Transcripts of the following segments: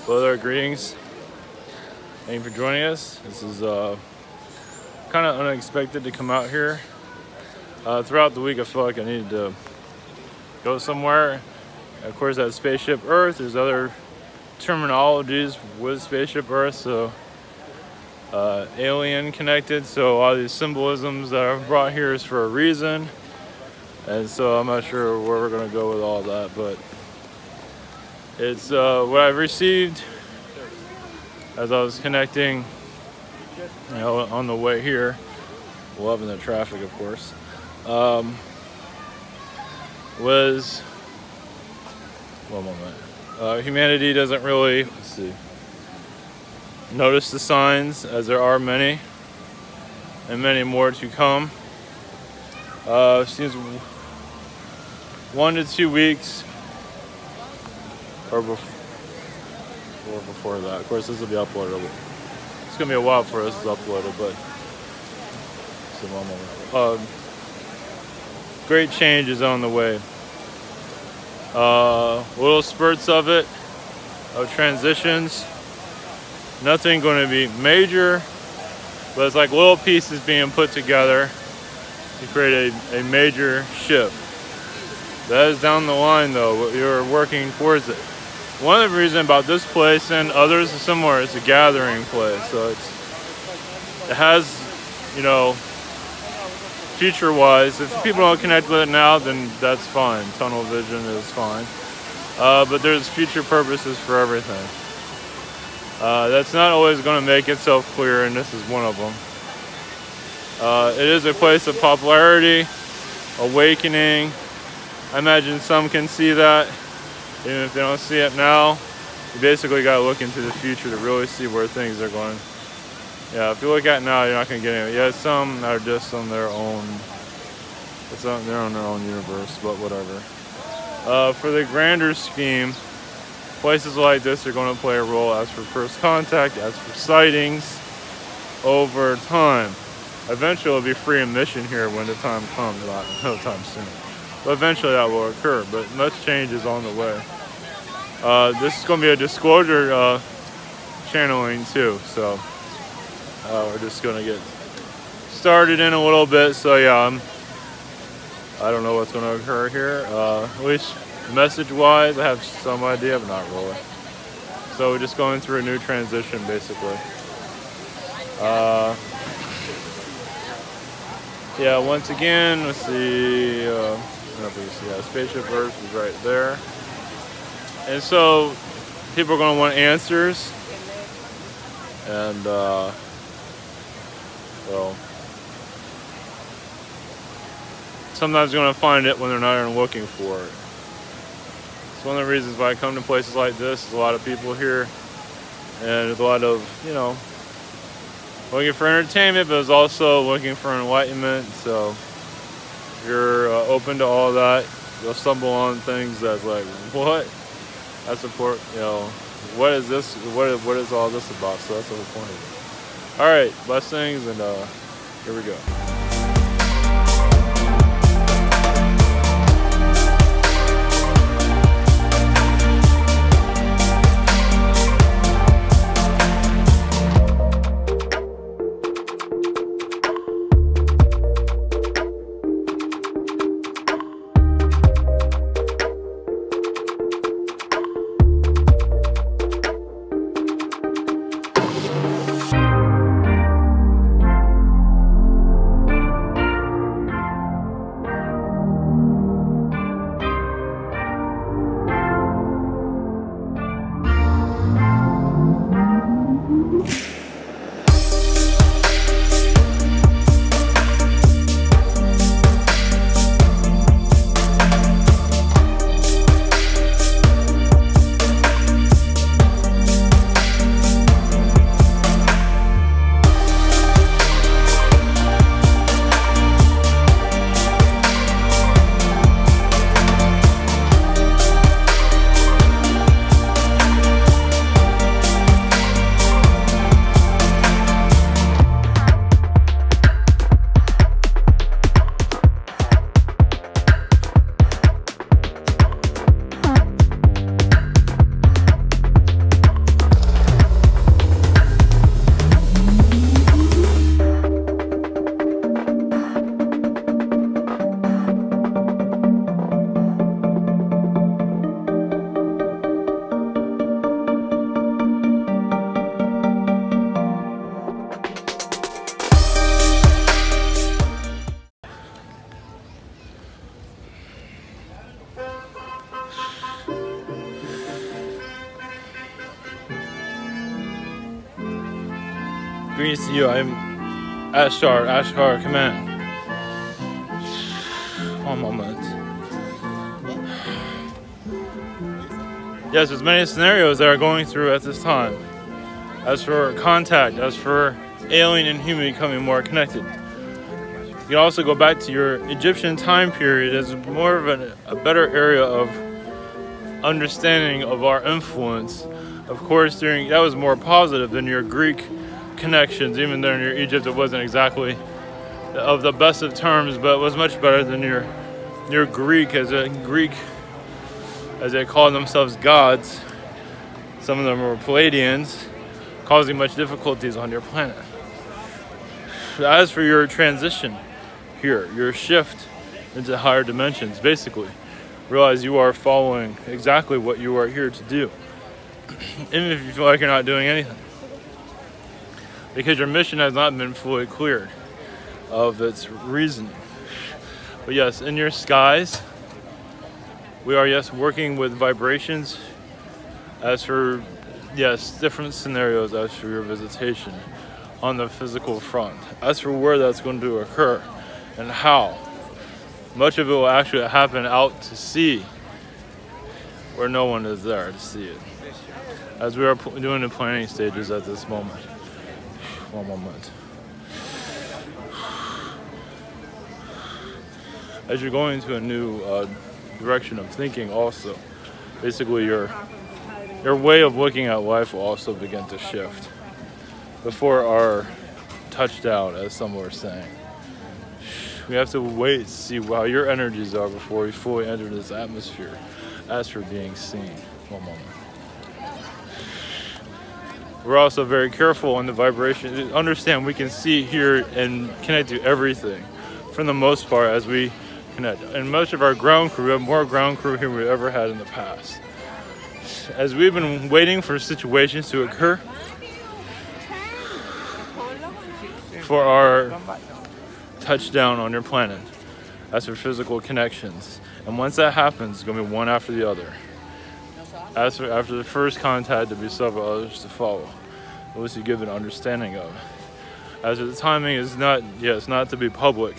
Hello there, greetings. Thank you for joining us. This is kind of unexpected to come out here. Throughout the week, I feel like I needed to go somewhere. Of course, at Spaceship Earth, there's other terminologies with Spaceship Earth, so alien connected. So a lot of these symbolisms that I've brought here is for a reason, and so I'm not sure where we're gonna go with all that, but it's what I've received as I was connecting, you know, on the way here. Loving the traffic, of course. Was one moment. Humanity doesn't really, let's see, notice the signs, as there are many, and many more to come. Seems 1 to 2 weeks, or before that. Of course, this will be uploaded. It's gonna be a while before this is uploaded, but just one moment. Great change is on the way. Little spurts of it, of transitions. Nothing going to be major, but it's like little pieces being put together to create a major shift. That is down the line, though. You're working towards it. One of the reasons about this place and others is similar. It's a gathering place, so it has, you know, future-wise, if people don't connect with it now, then that's fine. Tunnel vision is fine. But there's future purposes for everything. That's not always going to make itself clear, and this is one of them. It is a place of popularity, awakening. I imagine some can see that. Even if they don't see it now, you basically got to look into the future to really see where things are going. Yeah, if you look at it now, you're not going to get anywhere. Yeah, some are just on their own. They're on their own universe, but whatever. For the grander scheme, places like this are going to play a role as for first contact, as for sightings over time. Eventually, it'll be free admission here when the time comes, not no time soon. But eventually that will occur, but much change is on the way. This is going to be a disclosure channeling too, so we're just going to get started in a little bit. So yeah, I don't know what's going to occur here. At least message-wise, I have some idea, but not really. So we're just going through a new transition, basically. Yeah, once again, let's see. I don't know if we can see that. Spaceship Earth is right there. And so people are going to want answers. And, well, sometimes you're going to find it when they're not even looking for it. It's one of the reasons why I come to places like this. There's a lot of people here. And there's a lot of, you know, looking for entertainment, but it's also looking for enlightenment. So if you're open to all that, you'll stumble on things that's like, what? That's important, you know, what is this? What is all this about? So that's the whole point of it. All right, blessings, and here we go. Greetings to you. I'm Ashtar. Ashtar, command. One moment. Yes, there's many scenarios that are going through at this time. As for contact, as for alien and human becoming more connected. You can also go back to your Egyptian time period as more of a better area of understanding of our influence. Of course, that was more positive than your Greek connections. Even though in your Egypt it wasn't exactly of the best of terms, but it was much better than your Greek as they call themselves gods. Some of them were Palladians, causing much difficulties on your planet. As for your transition here, your shift into higher dimensions, basically, realize you are following exactly what you are here to do. Even if you feel like you're not doing anything. Because your mission has not been fully cleared of its reasoning. But yes, in your skies, we are, yes, working with vibrations. As for, yes, different scenarios as for your visitation on the physical front. As for where that's going to occur and how, much of it will actually happen out to sea where no one is there to see it. As we are doing the planning stages at this moment. One moment. As you're going into a new direction of thinking also, basically your way of looking at life will also begin to shift before our touchdown, as some were saying. We have to wait to see how your energies are before we fully enter this atmosphere as for being seen. One moment. We're also very careful on the vibration. Understand we can see, hear, and connect to everything for the most part as we connect. And most of our ground crew, we have more ground crew here than we've ever had in the past. As we've been waiting for situations to occur for our touchdown on your planet, as for physical connections. And once that happens, it's going to be one after the other. As for after the first contact, there'll be several others to follow. Those you give an understanding of. As for the timing is not, yes, not to be public.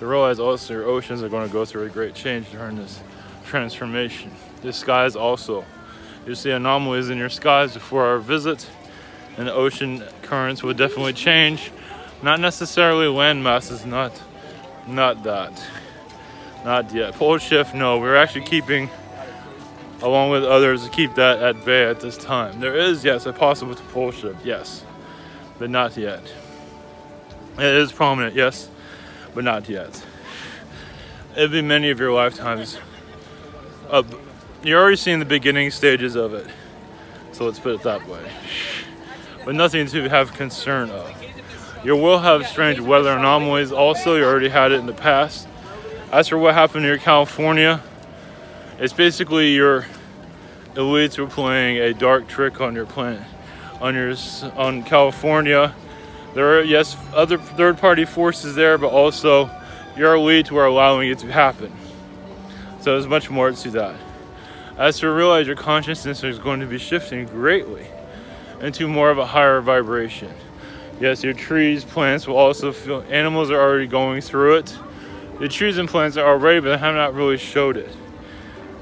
To realize also your oceans are going to go through a great change during this transformation. The skies also. You see anomalies in your skies before our visit, and the ocean currents will definitely change. Not necessarily land masses, not that. Not yet. Pole shift, no. We're actually keeping, along with others, to keep that at bay at this time. There is, yes, a possible pole shift, yes, but not yet. It is prominent, yes, but not yet. It'll be many of your lifetimes. You're already seeing the beginning stages of it, so let's put it that way. But nothing to have concern of. You will have strange weather anomalies also. You already had it in the past. As for what happened near California, it's basically your elites were playing a dark trick on your planet. On California, there are, yes, other third-party forces there, but also your elites were allowing it to happen. So there's much more to that. As to realize your consciousness is going to be shifting greatly into more of a higher vibration. Yes, your trees, plants will also feel, animals are already going through it. The trees and plants are already, but they have not really showed it.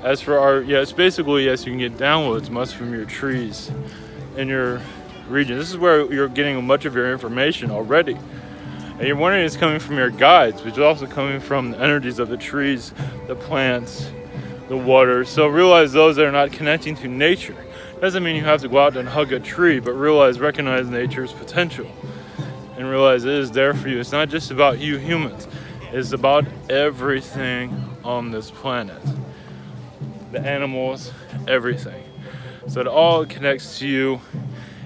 As for our, yes, basically, yes, you can get downloads much from your trees in your region. This is where you're getting much of your information already. And you're wondering it's coming from your guides, which is also coming from the energies of the trees, the plants, the water. So realize those that are not connecting to nature. Doesn't mean you have to go out and hug a tree, but recognize nature's potential. And realize it is there for you. It's not just about you humans. It's about everything on this planet. The animals, everything. So it all connects to you.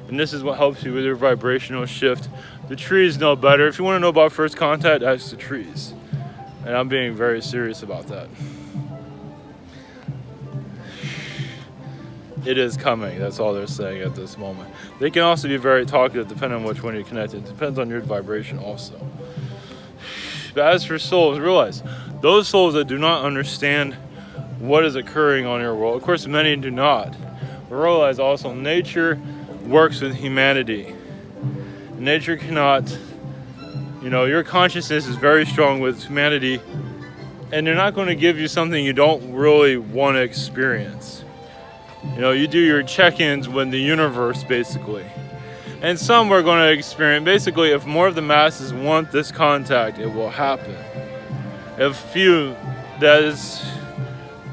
And this is what helps you with your vibrational shift. The trees know better. If you want to know about first contact, ask the trees. And I'm being very serious about that. It is coming. That's all they're saying at this moment. They can also be very talkative depending on which one you're connected. It depends on your vibration also. But as for souls, realize those souls that do not understand what is occurring on your world, of course many do not, but realize also nature works with humanity. Nature cannot, your consciousness is very strong with humanity, and they're not going to give you something you don't really want to experience. You do your check-ins with the universe, basically. And some we're going to experience. Basically, if more of the masses want this contact, it will happen. If few,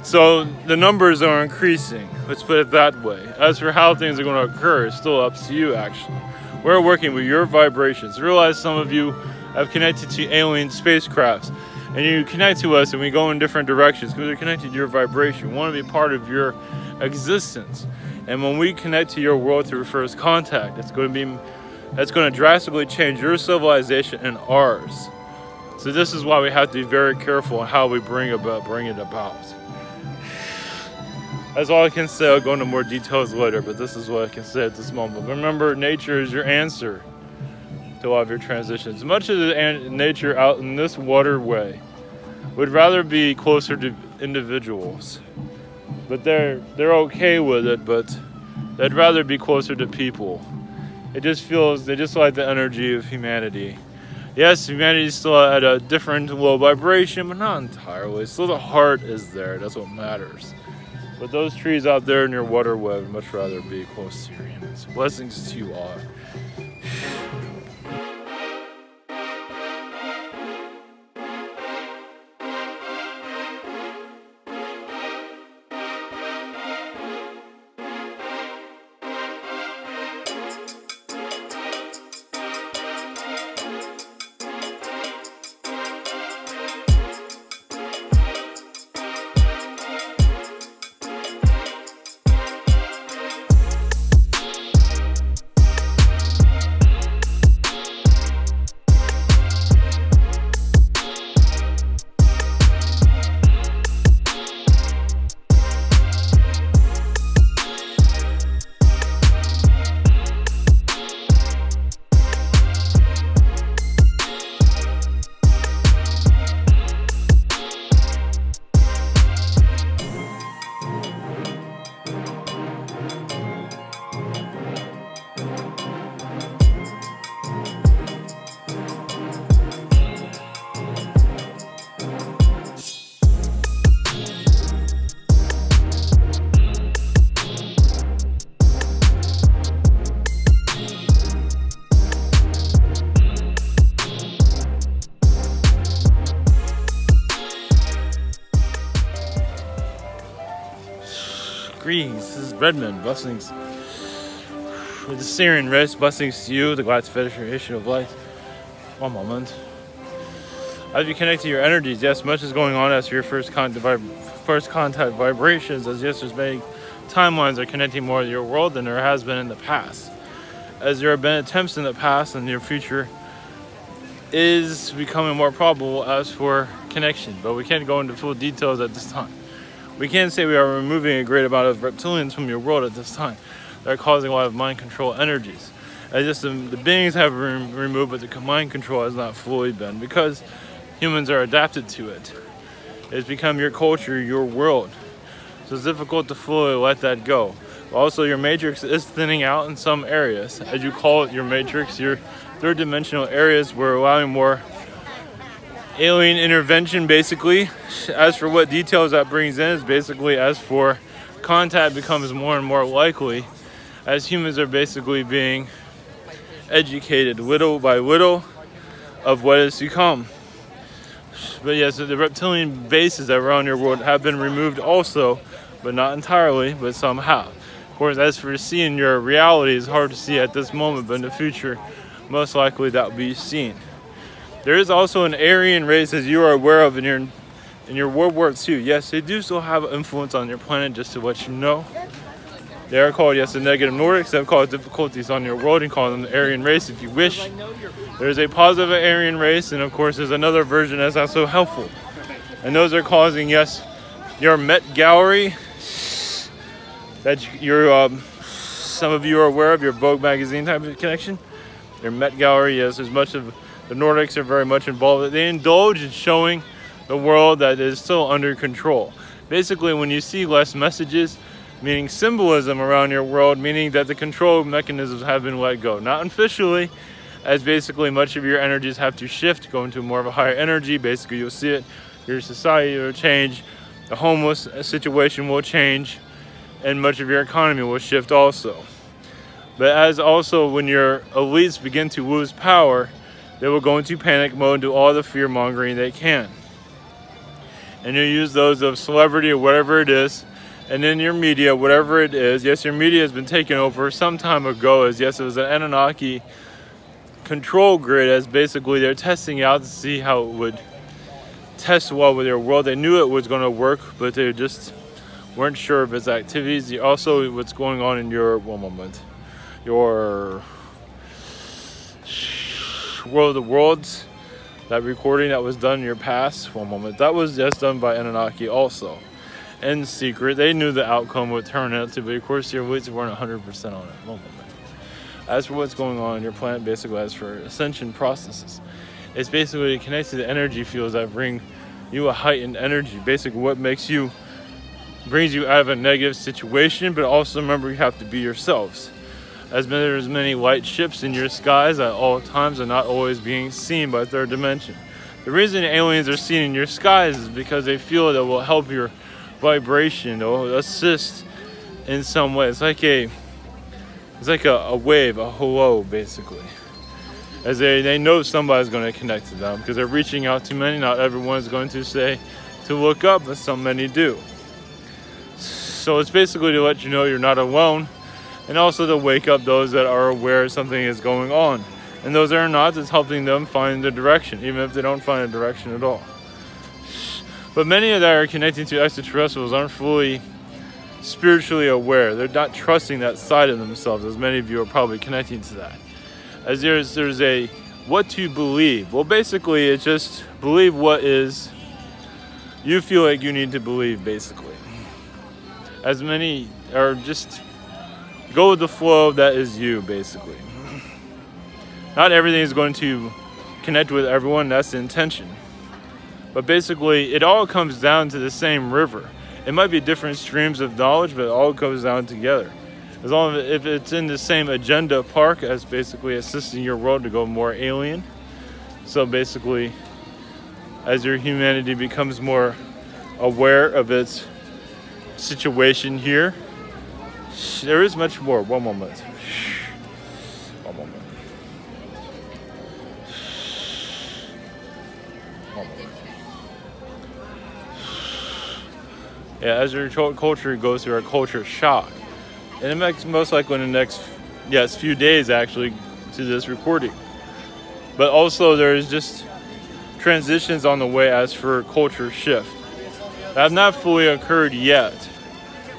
so the numbers are increasing. Let's put it that way. As for how things are going to occur, it's still up to you, actually. We're working with your vibrations. Realize some of you have connected to alien spacecrafts, and you connect to us, and we go in different directions because we're connected to your vibration. We want to be part of your existence. And when we connect to your world through first contact, that's going to drastically change your civilization and ours. So this is why we have to be very careful on how we bring it about. That's all I can say. I'll go into more details later, but this is what I can say at this moment. Remember, nature is your answer to all of your transitions. Much of the nature out in this waterway would rather be closer to individuals. But they're okay with it, but they'd rather be closer to people. They just like the energy of humanity. Yes, humanity's still at a different low vibration, but not entirely. Still the heart is there, that's what matters. But those trees out there in your waterway would much rather be close to Sirian. Blessings to you all. Greetings, this is Redmond, blessings. With the Sirian race, blessings to you, the glad federation of light. One moment. As you connect to your energies, yes, much is going on as your first contact vibrations, as yes, there's many timelines are connecting more to your world than there has been in the past. As there have been attempts in the past, and your future is becoming more probable as for connection, but we can't go into full details at this time. We can say we are removing a great amount of reptilians from your world at this time. They're causing a lot of mind control energies. As just the beings have been removed, but the mind control has not fully been, because humans are adapted to it. It's become your culture, your world. So it's difficult to fully let that go. Also, your matrix is thinning out in some areas. As you call it, your matrix, your third dimensional areas, we're allowing more alien intervention, basically. As for what details that brings in, is basically as for contact becomes more and more likely as humans are basically being educated little by little of what is to come. But yes, the reptilian bases that were on your world have been removed also, but not entirely, but some have. Of course, as for seeing your reality is hard to see at this moment, but in the future, most likely that will be seen. There is also an Aryan race, as you are aware of in your World War II. Yes, they do still have influence on your planet, just to let you know. They are called, yes, the negative Nordics. They have caused difficulties on your world, and call them the Aryan race if you wish. There is a positive Aryan race, and of course there's another version that's not so helpful. And those are causing, yes, your Met Gallery, that some of you are aware of, your Vogue magazine type of connection. Your Met Gallery, yes, there's much of the Nordics are very much involved. They indulge in showing the world that is still under control. Basically, when you see less messages, meaning symbolism around your world, meaning that the control mechanisms have been let go. Not officially, as basically much of your energies have to shift, go into more of a higher energy. Basically, you'll see it, your society will change, the homeless situation will change, and much of your economy will shift also. But as also when your elites begin to lose power, they will go into panic mode and do all the fear mongering they can. And you use those of celebrity or whatever it is, and then your media, whatever it is. Yes, your media has been taken over some time ago, as yes, it was an Anunnaki control grid, as basically they're testing out to see how it would test well with their world. They knew it was going to work, but they just weren't sure of its activities. Also, what's going on in your, one moment, your World of the Worlds, that recording that was done in your past, one moment, that was just done by Anunnaki also. In secret, they knew the outcome would turn out to, but of course your elites weren't 100% on it. One moment. As for what's going on in your planet, basically as for ascension processes, it's basically connected to the energy fields that bring you a heightened energy. Basically what makes you, brings you out of a negative situation, but also remember you have to be yourselves. As there's many light ships in your skies at all times are not always being seen by third dimension. The reason aliens are seen in your skies is because they feel that will help your vibration, or assist in some way. It's like a wave, a hello, basically. As they know somebody's going to connect to them because they're reaching out to many. Not everyone's going to say to look up, but so many do. So it's basically to let you know you're not alone, and also to wake up those that are aware something is going on. And those that are not, it's helping them find the direction, even if they don't find a direction at all. But many of that are connecting to extraterrestrials aren't fully spiritually aware. They're not trusting that side of themselves, as many of you are probably connecting to that. As there's a what to believe. Well, basically it's just believe what is you feel like you need to believe, basically. As many are just go with the flow that is you, basically. Not everything is going to connect with everyone, that's the intention. But basically it all comes down to the same river. It might be different streams of knowledge, but it all goes down together. As long as if it's in the same agenda park as basically assisting your world to go more alien. So basically, as your humanity becomes more aware of its situation here, there is much more. One moment. One moment. One moment. Yeah, as your culture goes through a culture shock. And it makes most likely in the next, few days actually to this recording. But also there's just transitions on the way as for culture shift. That have not fully occurred yet.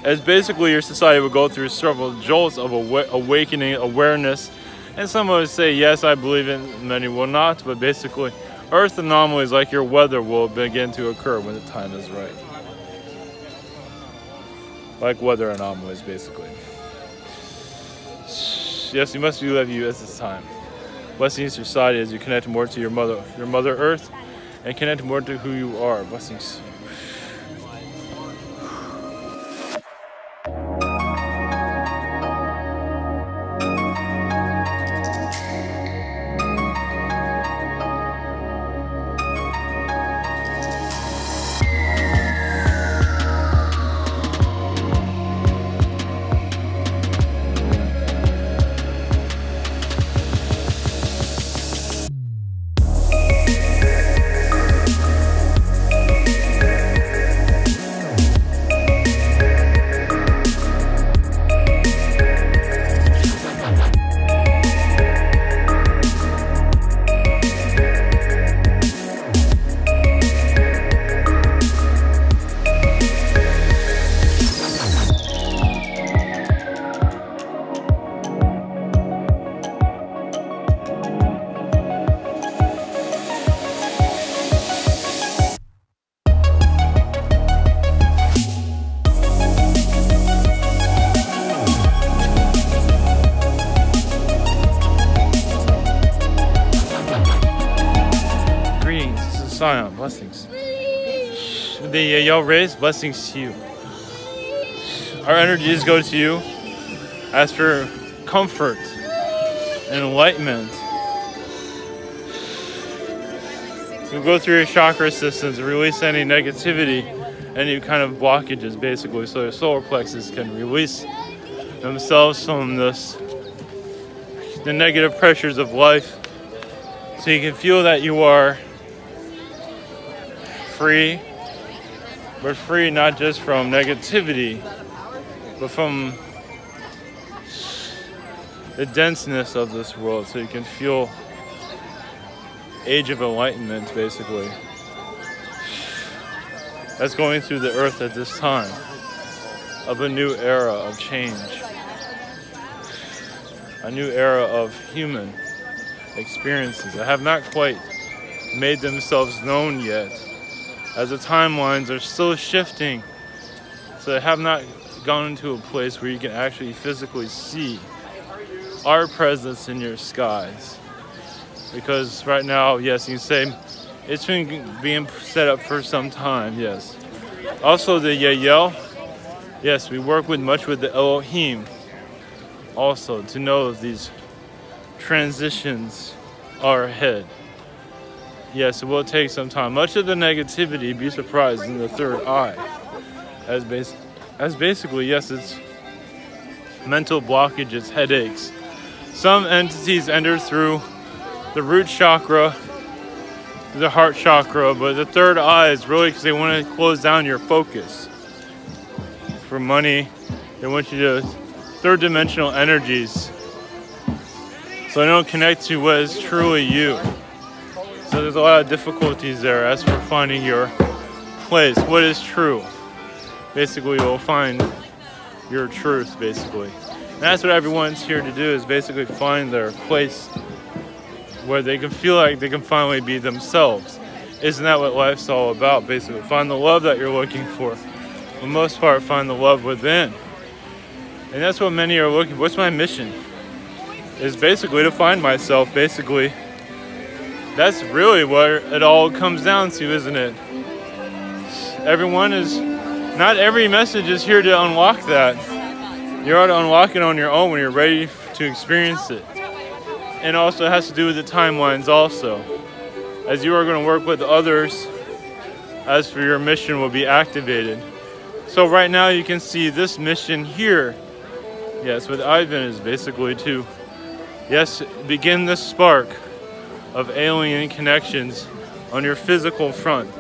As basically your society will go through several jolts of awakening, awareness. And some would say, yes, I believe it, many will not. But basically, Earth anomalies like your weather will begin to occur when the time is right. Like weather anomalies, basically. Yes, you must believe you at this time. Blessings to society as you connect more to your mother Earth, and connect more to who you are. Blessings. Sirian, blessings. The Yahyel rays, blessings to you. Our energies go to you as for comfort and enlightenment You go through your chakra systems, release any negativity, any kind of blockages, basically, so your solar plexus can release themselves from the negative pressures of life, so you can feel that you are free, but free not just from negativity, but from the denseness of this world, so you can feel age of enlightenment, basically. That's going through the earth at this time of a new era of change, a new era of human experiences that have not quite made themselves known yet, as the timelines are still shifting, so they have not gone into a place where you can actually physically see our presence in your skies. Because right now, yes, you can say it's been being set up for some time, yes. Also the Yahyel, yes, we work much with the Elohim also to know these transitions are ahead. Yes, it will take some time. Much of the negativity, be surprised, in the third eye. As basically, yes, it's mental blockages, headaches. Some entities enter through the root chakra, the heart chakra, but the third eye is really because they want to close down your focus. For money, they want you to third dimensional energies, so they don't connect to what is truly you. So there's a lot of difficulties there as for finding your place, what is true. Basically, you'll find your truth, basically. And that's what everyone's here to do, is basically find their place where they can feel like they can finally be themselves. Isn't that what life's all about, basically? Find the love that you're looking for. For the most part, find the love within. And that's what many are looking for. What's my mission? Is basically to find myself, basically. That's really what it all comes down to, isn't it? Not every message is here to unlock that. You ought to unlock it on your own when you're ready to experience it. And also it has to do with the timelines also. As you are going to work with others, as for your mission will be activated. So right now you can see this mission here, yes, with Ivan is basically to, yes, begin this spark of alien connections on your physical front.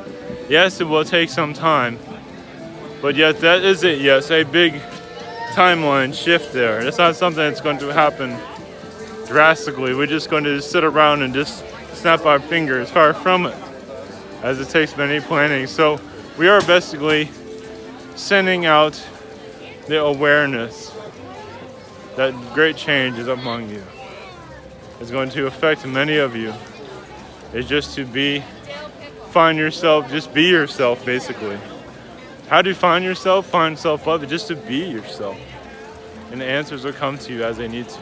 Yes, it will take some time, but yet that is it, yes, a big timeline shift there. It's not something that's going to happen drastically. We're just going to sit around and just snap our fingers. Far from it, as it takes many planning. So we are basically sending out the awareness that great change is among you. It's going to affect many of you. It's just to find yourself, just be yourself, basically. How do you find yourself? Find self-love, just to be yourself. And the answers will come to you as they need to.